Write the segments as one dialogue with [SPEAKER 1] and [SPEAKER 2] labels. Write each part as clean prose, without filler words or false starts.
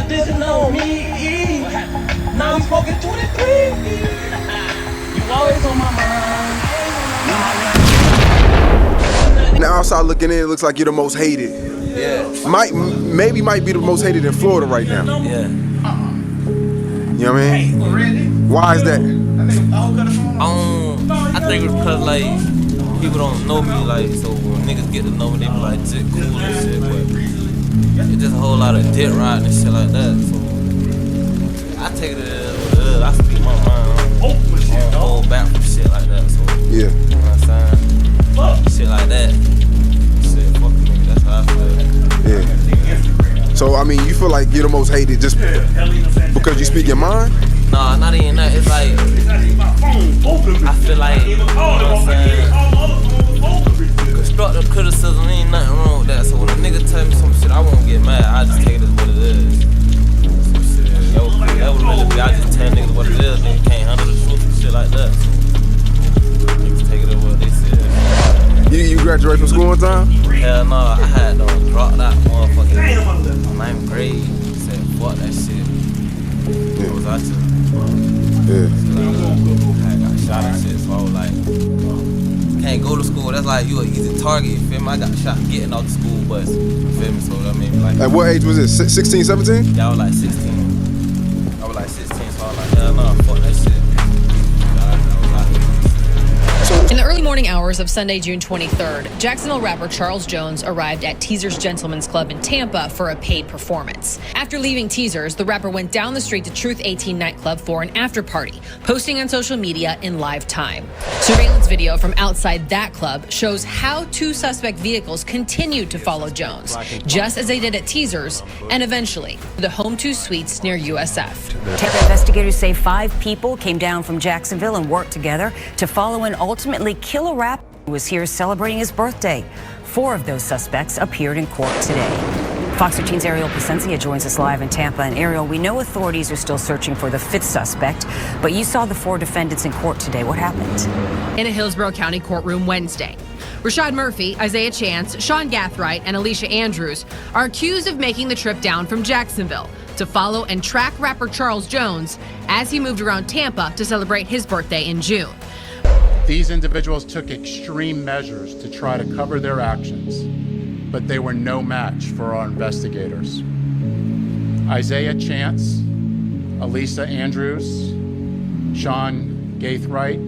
[SPEAKER 1] dissing on me. Now we smoking 23. You always on my mind.
[SPEAKER 2] Now outside looking in, it looks like you're the most hated.
[SPEAKER 3] Yeah.
[SPEAKER 2] Maybe might be the most hated in Florida right now.
[SPEAKER 3] Yeah.
[SPEAKER 2] You know what I mean? Why is that?
[SPEAKER 3] I think it's because like people don't know me, like, so when niggas get to know me, they be like, shit cool and shit, but it's just a whole lot of dick riding and shit like that. So I take it as I speak my mind. I don't hold back from shit like that. So
[SPEAKER 2] yeah.
[SPEAKER 3] You know what I'm saying? Shit like that. Shit, fuck a nigga. That's how I feel.
[SPEAKER 2] Yeah. So I mean, you feel like you're the most hated just because you speak your mind?
[SPEAKER 3] Nah, not even that. It's like I feel like, you know what I'm saying? Constructive criticism ain't nothing wrong with that. So when a nigga tell me some shit, I won't get mad. I just take it as what it is. Some shit. That would really be. I just tell niggas what it is. Niggas can't handle the truth and shit like that. So niggas take it as what they said.
[SPEAKER 2] You graduate from school on time?
[SPEAKER 3] Hell no, I had to drop that motherfucking 9th grade. Said fuck that shit.
[SPEAKER 2] Yeah.
[SPEAKER 3] It was out to.
[SPEAKER 2] Yeah.
[SPEAKER 3] I got shot and shit, so I was like, can't go to school. That's like you an easy target, you feel me? I got shot getting off the school bus, you feel me? So that made me like.
[SPEAKER 2] At what age was it? 16, 17?
[SPEAKER 3] Yeah, I was like 16. I was like 16, so I was like, hell no, fuck that shit.
[SPEAKER 4] In the early morning hours of Sunday, June 23rd, Jacksonville rapper Charles Jones arrived at Teaser's Gentleman's Club in Tampa for a paid performance. After leaving Teaser's, the rapper went down the street to Truth 18 nightclub for an after party, posting on social media in live time. Surveillance video from outside that club shows how two suspect vehicles continued to follow Jones, just as they did at Teaser's, and eventually the Home 2 suites near USF.
[SPEAKER 5] Tampa investigators say 5 people came down from Jacksonville and worked together to follow and ultimately kill a rapper who was here celebrating his birthday. 4 of those suspects appeared in court today. Fox 13's Ariel Placencia joins us live in Tampa. And Ariel, we know authorities are still searching for the 5th suspect, but you saw the 4 defendants in court today. What happened?
[SPEAKER 4] In a Hillsborough County courtroom Wednesday, Rashad Murphy, Isaiah Chance, Sean Gathright, and Alicia Andrews are accused of making the trip down from Jacksonville to follow and track rapper Charles Jones as he moved around Tampa to celebrate his birthday in June.
[SPEAKER 6] These individuals took extreme measures to try to cover their actions, but they were no match for our investigators. Isaiah Chance, Alicia Andrews, Sean Gathright,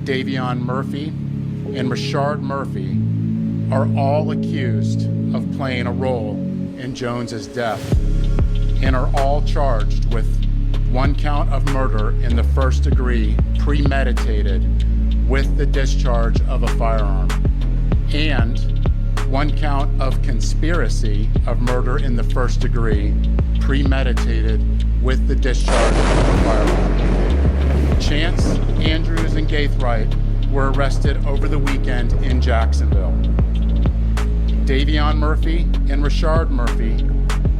[SPEAKER 6] Davion Murphy, and Rashard Murphy are all accused of playing a role in Jones's death and are all charged with 1 count of murder in the 1st degree, premeditated, with the discharge of a firearm, and 1 count of conspiracy of murder in the 1st degree, premeditated, with the discharge of a firearm. Chance, Andrews, and Gathright were arrested over the weekend in Jacksonville. Davion Murphy and Rashard Murphy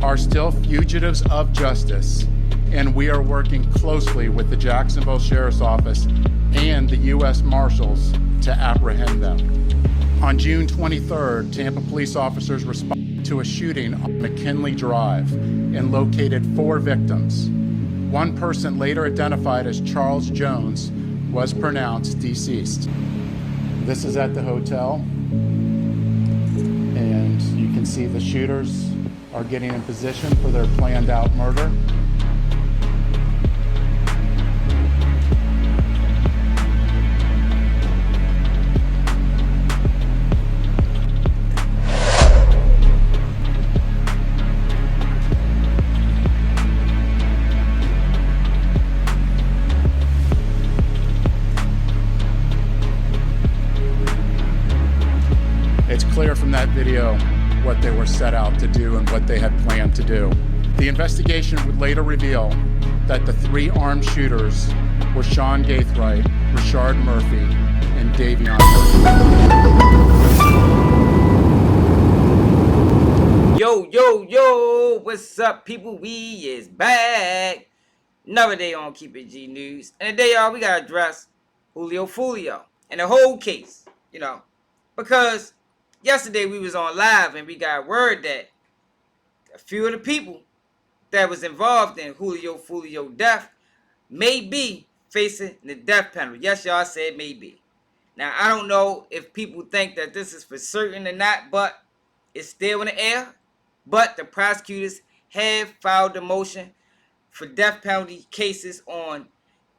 [SPEAKER 6] are still fugitives of justice, and we are working closely with the Jacksonville Sheriff's Office and the U.S. Marshals to apprehend them. On June 23rd, Tampa police officers responded to a shooting on McKinley Drive and located 4 victims. 1 person later identified as Charles Jones was pronounced deceased. This is at the hotel, and you can see the shooters are getting in position for their planned out murder. It's clear from that video what they were set out to do and what they had planned to do. The investigation would later reveal that the 3 armed shooters were Sean Gathright, Rashard Murphy, and Davion Murphy.
[SPEAKER 7] Yo, what's up, people? We is back. Another day on Keep It G News. And today, y'all, we got to address Julio Foolio and the whole case, because yesterday we was on live and we got word that a few of the people that was involved in Julio Foolio death may be facing the death penalty. Yes, y'all said maybe. Now, I don't know if people think that this is for certain or not, but it's still in the air. But the prosecutors have filed a motion for death penalty cases on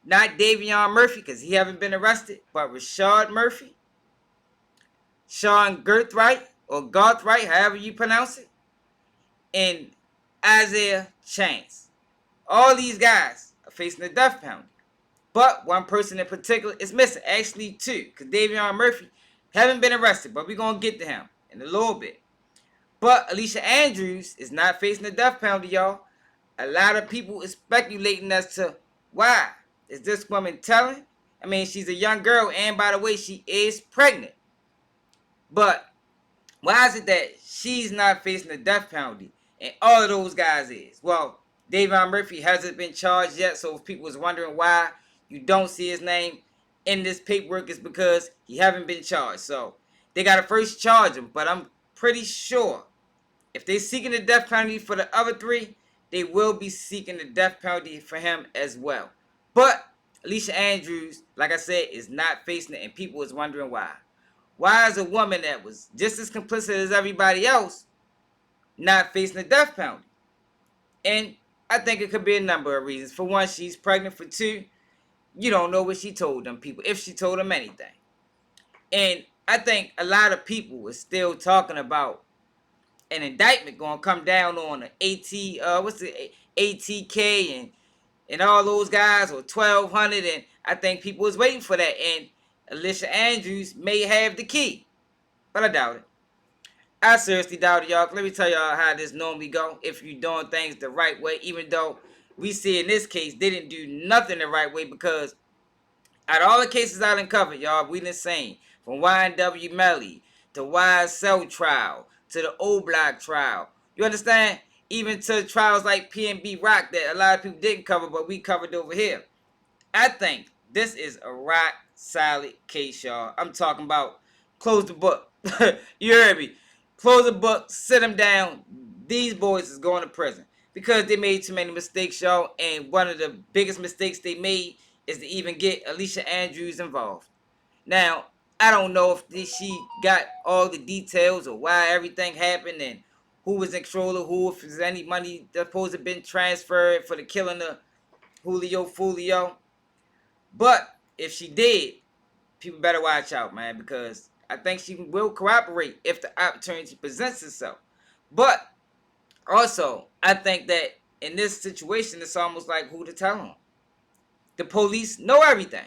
[SPEAKER 7] not Davion Murphy, because he haven't been arrested, but Rashad Murphy, Sean Gerthright, or Garthright, however you pronounce it, and Isaiah Chance. All these guys are facing the death penalty. But one person in particular is missing. Actually, two. Because Davion Murphy haven't been arrested. But we're going to get to him in a little bit. But Alicia Andrews is not facing the death penalty, y'all. A lot of people is speculating as to why. Is this woman telling? I mean, she's a young girl. And by the way, she is pregnant. But why is it that she's not facing the death penalty and all of those guys is? Well, Davion Murphy hasn't been charged yet. So if people was wondering why you don't see his name in this paperwork, it's because he haven't been charged. So they got to first charge him. But I'm pretty sure if they're seeking the death penalty for the other three, they will be seeking the death penalty for him as well. But Alicia Andrews, like I said, is not facing it, and people is wondering why. Why is a woman that was just as complicit as everybody else not facing the death penalty? And I think it could be a number of reasons. For one, she's pregnant. For two, you don't know what she told them people, if she told them anything. And I think a lot of people are still talking about an indictment going to come down on the ATK and all those guys, or 1,200, and I think people is waiting for that. And Alicia Andrews may have the key, but I doubt it. I seriously doubt it, y'all. Let me tell y'all how this normally go if you're doing things the right way, even though we see in this case they didn't do nothing the right way, because out of all the cases I done covered, y'all, we done seen from YNW Melly to YSL trial to the O Block trial. You understand? Even to trials like PNB Rock that a lot of people didn't cover, but we covered over here. I think this is a rock solid case, y'all. I'm talking about close the book. You heard me? Close the book, sit them down. These boys is going to prison because they made too many mistakes, y'all. And one of the biggest mistakes they made is to even get Alicia Andrews involved. Now, I don't know if she got all the details or why everything happened and who was in control of who, if there's any money that's supposed to have been transferred for the killing of Julio Foolio. But if she did, people better watch out, man, because I think she will cooperate if the opportunity presents itself. But also, I think that in this situation, it's almost like who to tell on. The police know everything.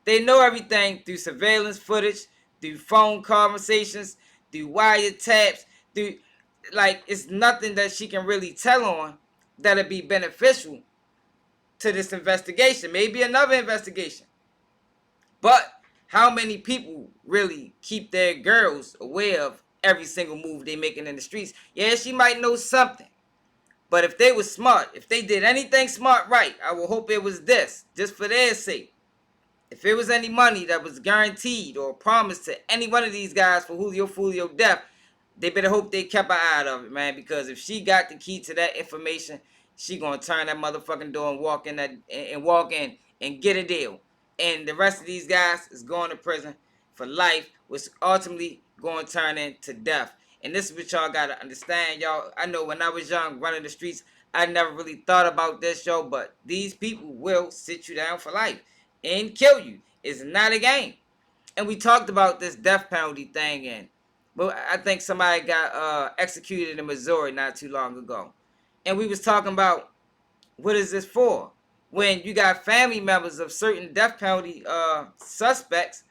[SPEAKER 7] They know everything through surveillance footage, through phone conversations, through wiretaps, through, like, it's nothing that she can really tell on that'll be beneficial to this investigation. Maybe another investigation. But how many people really keep their girls aware of every single move they making in the streets? Yeah, she might know something. But if they were smart, if they did anything smart right, I would hope it was this, just for their sake. If it was any money that was guaranteed or promised to any one of these guys for Julio Foolio death, they better hope they kept an eye out of it, man. Because if she got the key to that information, she gonna turn that motherfucking door and walk in and get a deal. And the rest of these guys is going to prison for life, which ultimately going to turn into death. And this is what y'all gotta understand, y'all. I know when I was young, running the streets, I never really thought about this, yo. But these people will sit you down for life and kill you. It's not a game. And we talked about this death penalty thing, and but I think somebody got executed in Missouri not too long ago. And we was talking about what is this for? When you got family members of certain death penalty suspects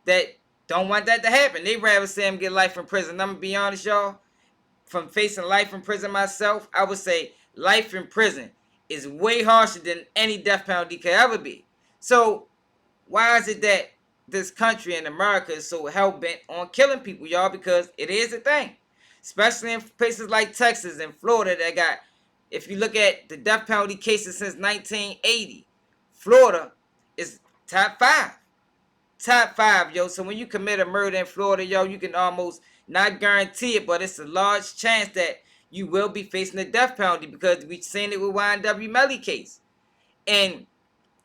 [SPEAKER 7] that don't want that to happen. They rather see him get life in prison. I'm gonna be honest, y'all. From facing life in prison myself, I would say life in prison is way harsher than any death penalty could ever be. So why is it that this country in America is so hell-bent on killing people, y'all? Because it is a thing. Especially in places like Texas and Florida that got, if you look at the death penalty cases since 1980, Florida is top 5. Top 5, yo. So when you commit a murder in Florida, yo, you can almost not guarantee it, but it's a large chance that you will be facing the death penalty, because we've seen it with YNW Melly case. And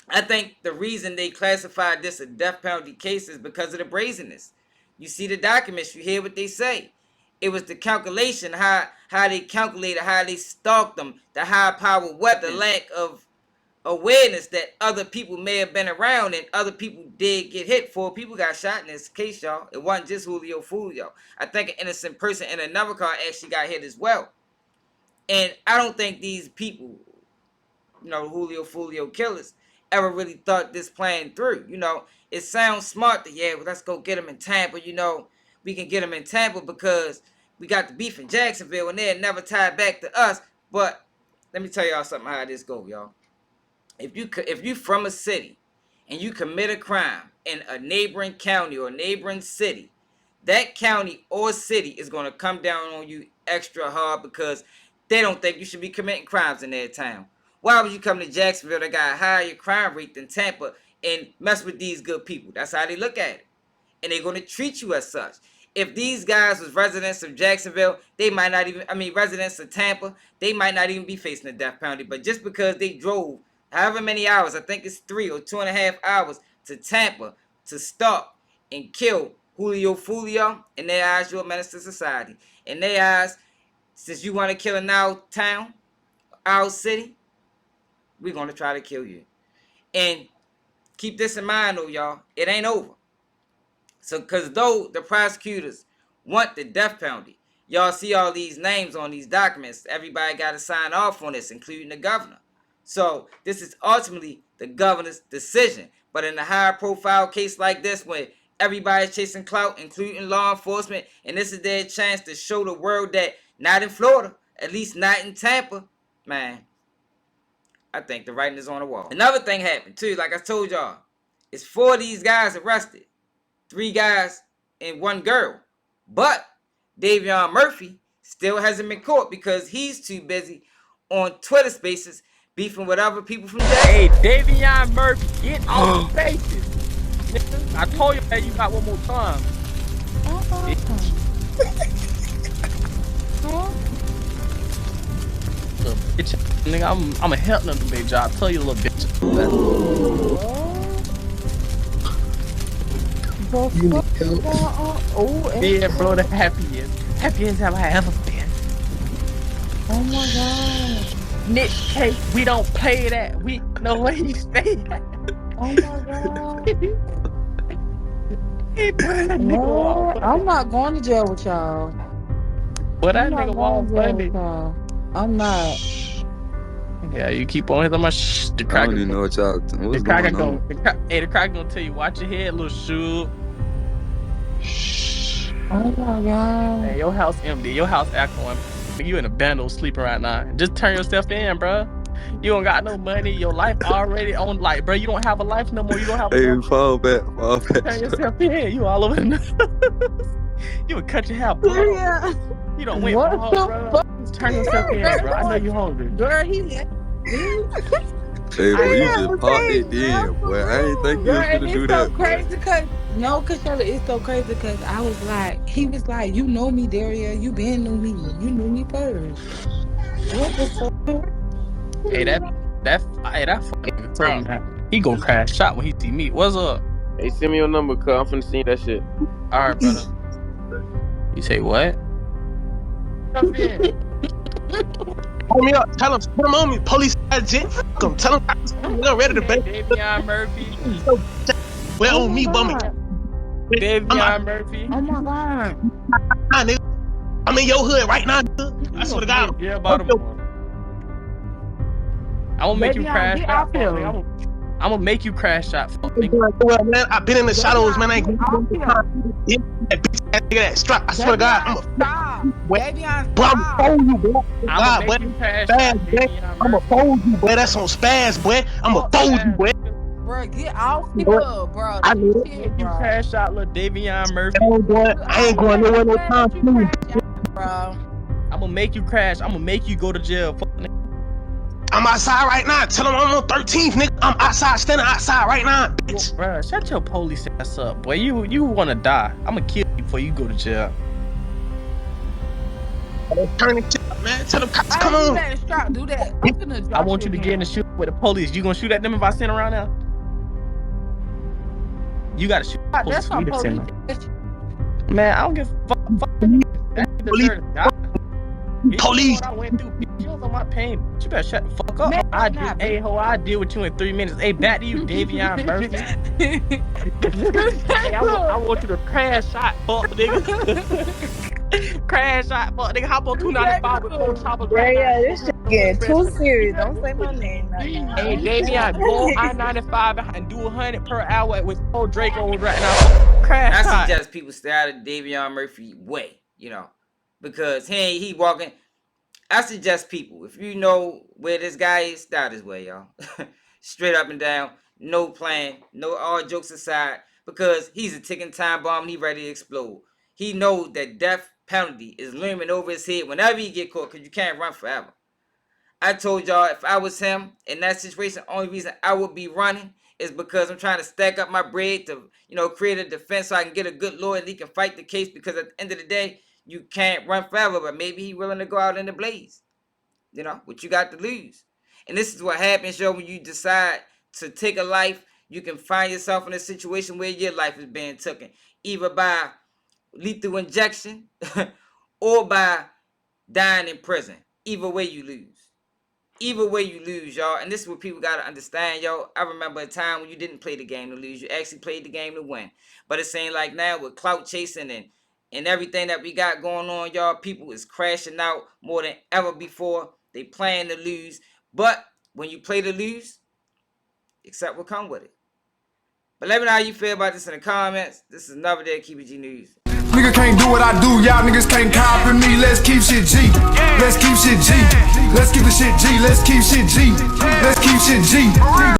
[SPEAKER 7] I think the reason they classified this a death penalty case is because of the brazenness. You see the documents, you hear what they say. It was the calculation, how they calculated, how they stalked them, the high power weapon, the lack of awareness that other people may have been around and other people did get hit. 4 people got shot in this case, y'all. It wasn't just Julio Foolio. I think an innocent person in another car actually got hit as well. And I don't think these people, Julio Foolio killers, ever really thought this plan through. It sounds smart that, well, let's go get him in Tampa. We can get him in Tampa because we got the beef in Jacksonville and they'll never tie back to us. But let me tell y'all something how this go, y'all. If you from a city and you commit a crime in a neighboring county or neighboring city, that county or city is going to come down on you extra hard because they don't think you should be committing crimes in their town. Why would you come to Jacksonville that got a higher crime rate than Tampa and mess with these good people? That's how they look at it. And they're going to treat you as such. If these guys was residents of Jacksonville, they might not even, residents of Tampa, they might not even be facing the death penalty. But just because they drove however many hours, I think it's 3 or 2.5 hours to Tampa to stop and kill Julio Foolio, in their eyes, you're a menace to society. In their eyes, since you want to kill in our town, our city, we're going to try to kill you. And keep this in mind, though, y'all. It ain't over. So, because though the prosecutors want the death penalty, y'all see all these names on these documents. Everybody got to sign off on this, including the governor. So, this is ultimately the governor's decision. But in a high-profile case like this, when everybody's chasing clout, including law enforcement, and this is their chance to show the world that not in Florida, at least not in Tampa, man, I think the writing is on the wall. Another thing happened, too, like I told y'all. It's 4 of these guys arrested. 3 guys and 1 girl. But Davion Murphy still hasn't been caught because he's too busy on Twitter Spaces beefing with other people from Jackson.
[SPEAKER 8] Hey, Davion Murphy, get off the Spaces. Nigga, I told you that you got one more time. Bitch, nigga, I'm a help them do their job. Tell you, little bitch. Yeah, bro, the happiest have I ever been.
[SPEAKER 9] Oh my god.
[SPEAKER 8] Nick Case, we don't play that. We know where he stay at.
[SPEAKER 9] Oh my god.
[SPEAKER 8] Hey, boy, that nigga walk.
[SPEAKER 9] I'm not going to jail with y'all.
[SPEAKER 8] Boy, that nigga walk funny.
[SPEAKER 9] I'm not.
[SPEAKER 8] Yeah, you keep on hitting my shh. The cracker.
[SPEAKER 10] I don't even know what y'all. What's going on?
[SPEAKER 8] The cracker gonna tell you, watch your head, little shoe.
[SPEAKER 9] Oh my god.
[SPEAKER 8] Hey, your house empty. Your house echoing. You in a bundle sleeping right now. Just turn yourself in, bro. You don't got no money. Your life already on, like, bro. You don't have a life no more. You don't have a
[SPEAKER 10] Hey, fall back.
[SPEAKER 8] Turn yourself in. You all over the news. You would cut your hair, bro.
[SPEAKER 9] Yeah.
[SPEAKER 8] You don't went for home, bro. Turn yourself in, bro. I know you hungry.
[SPEAKER 9] Girl, he left.
[SPEAKER 10] Hey, boy, you just popped it in, boy. I ain't think you was gonna do that.
[SPEAKER 9] It's so crazy because it's so crazy because I was like, he was like, you know me, Daria. You been knew me. You knew me first. What the fuck?
[SPEAKER 8] Hey, that fucking friend, he gonna crash shot when he see me. What's up?
[SPEAKER 11] Hey, send me your number, cuz I'm finna see that shit.
[SPEAKER 8] All right, brother. You say what? Come in.
[SPEAKER 12] Pull me up. Tell him, put him on me. Police jet. Come tell him I'm ready to bake.
[SPEAKER 8] Davion Murphy.
[SPEAKER 12] Well, on me, bummy.
[SPEAKER 8] Davion Murphy.
[SPEAKER 9] Oh my god.
[SPEAKER 12] I'm in your hood right now, nigga. I swear to God.
[SPEAKER 8] Yeah, I'm gonna make you crash out. I'm gonna make you crash out.
[SPEAKER 12] Well, man, I've been in the shadows, man. I ain't gonna that bitch ass nigga that strap. I swear to God, I'm fold you, boy. God, boy. Spaz, boy. I'ma fold you, boy. That's on spaz, boy. I'ma fold you, boy.
[SPEAKER 9] Bro, get off here, bro.
[SPEAKER 12] I know
[SPEAKER 8] it. You crash out, little Davion Murphy.
[SPEAKER 12] I ain't going nowhere no time soon,
[SPEAKER 9] bro.
[SPEAKER 8] I'm gonna make you crash. I'm gonna make you go to jail.
[SPEAKER 12] I'm outside right now. Tell him I'm on 13th, nigga. I'm outside, standing outside right now, bitch.
[SPEAKER 8] Bro, shut your police ass up, boy. You wanna die. I'm gonna kill you before you go to jail.
[SPEAKER 12] Turn this shit up, man. Tell them cops,
[SPEAKER 9] I
[SPEAKER 12] come
[SPEAKER 9] ain't even
[SPEAKER 12] on.
[SPEAKER 9] let the strap do that. I'm finna
[SPEAKER 8] I
[SPEAKER 9] drop
[SPEAKER 8] want
[SPEAKER 9] you
[SPEAKER 8] you to get in the
[SPEAKER 9] again.
[SPEAKER 8] shoot with the police. You gonna shoot at them if I send around now? You gotta shoot the police
[SPEAKER 9] That's
[SPEAKER 8] for me
[SPEAKER 9] some
[SPEAKER 8] to send
[SPEAKER 9] police
[SPEAKER 8] them.
[SPEAKER 9] shit.
[SPEAKER 8] Man, I don't give a fuck. That
[SPEAKER 12] Police,
[SPEAKER 8] deserves a shot. Bitch, you don't know
[SPEAKER 12] police.
[SPEAKER 8] what I went through. Bitch, you don't know my pain. Bitch, you better shut the fuck up.
[SPEAKER 9] Man,
[SPEAKER 8] I
[SPEAKER 9] nah,
[SPEAKER 8] deal,
[SPEAKER 9] bitch.
[SPEAKER 8] hey ho, I deal with you in 3 minutes. Hey, back to you, Davion Murphy. Hey, I want you to crash shot, fuck nigga. Crash shot, fuck nigga. Hop on 295 with 4 choppers
[SPEAKER 13] Yeah,
[SPEAKER 8] right now.
[SPEAKER 13] yeah,
[SPEAKER 8] Go
[SPEAKER 13] this
[SPEAKER 8] to
[SPEAKER 13] shit
[SPEAKER 8] the
[SPEAKER 13] getting
[SPEAKER 8] express.
[SPEAKER 13] too serious. Don't say my name right
[SPEAKER 8] Hey,
[SPEAKER 13] now.
[SPEAKER 8] Davion, go on I-95 and do 100 per hour with 4 Dracos right now. Crash
[SPEAKER 7] I
[SPEAKER 8] shot.
[SPEAKER 7] suggest people stay out of Davion Murphy way, because he walking. I suggest people, if you know where this guy is, stay out his way, y'all. Straight up and down, no plan, no all jokes aside, because he's a ticking time bomb and he ready to explode. He knows that death penalty is looming over his head whenever he get caught, because you can't run forever. I told y'all if I was him in that situation, the only reason I would be running is because I'm trying to stack up my bread to, create a defense so I can get a good lawyer and he can fight the case, because at the end of the day, you can't run forever, but maybe he's willing to go out in the blaze. What you got to lose. And this is what happens, yo, when you decide to take a life, you can find yourself in a situation where your life is being taken, either by lethal injection or by dying in prison. Either way you lose. Either way you lose, y'all. And this is what people got to understand, yo. I remember a time when you didn't play the game to lose. You actually played the game to win. But it seems like now with clout chasing and everything that we got going on, y'all, people is crashing out more than ever before. They playing to lose. But when you play to lose, accept what come with it. But let me know how you feel about this in the comments. This is another day of Keep It G News.
[SPEAKER 2] Nigga can't do what I do, y'all niggas can't copy me. Let's keep shit G. Let's keep shit G. Let's keep the shit G. Let's keep shit G. Let's keep shit G.